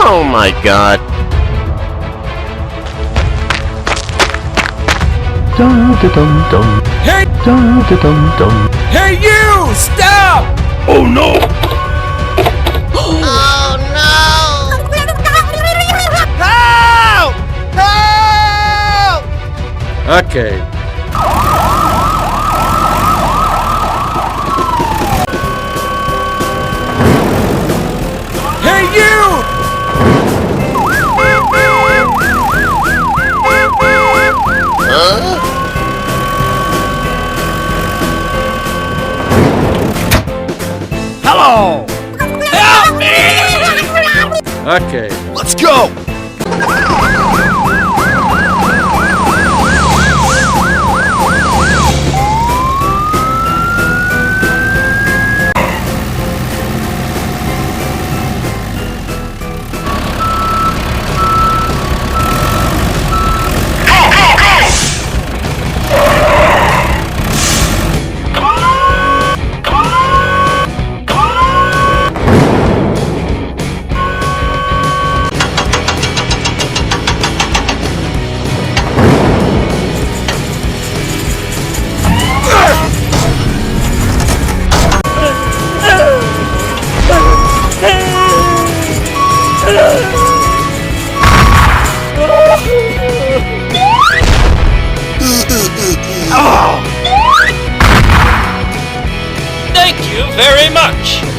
Oh my God. Hey! Hey you! Stop! Oh no! Oh no! Help! Help! Okay. Hey you! Hello! Help me! Okay. Let's go! Thank you very much.